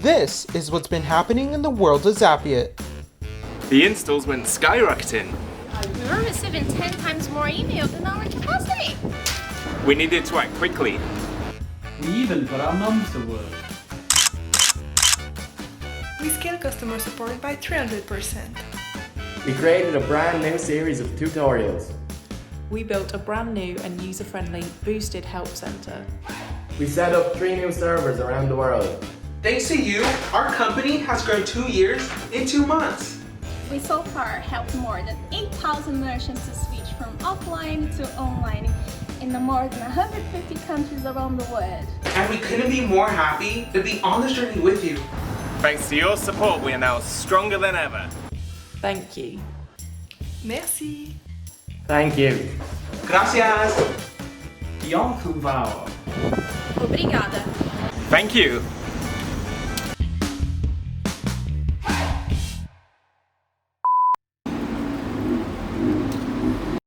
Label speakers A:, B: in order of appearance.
A: This is what's been happening in the world of Zapiet.
B: The installs went skyrocketing.
C: We were receiving 10 times more email than our capacity.
B: We needed to act quickly.
D: We even put our mums to work.
E: We scaled customer support by 300%.
F: We created a brand new series of tutorials.
G: We built a brand new and user-friendly boosted help center.
F: We set up 3 new servers around the world.
H: Thanks to you, our company has grown 2 years in 2 months.
C: We so far helped more than 8,000 merchants to switch from offline to online in more than 150 countries around the world.
H: And we couldn't be more happy to be on this journey with you.
B: Thanks to your support, we are now stronger than ever.
G: Thank you.
E: Merci.
F: Thank you.
H: Gracias.
D: Jan van Vouwen.
C: Obrigada.
B: Thank you.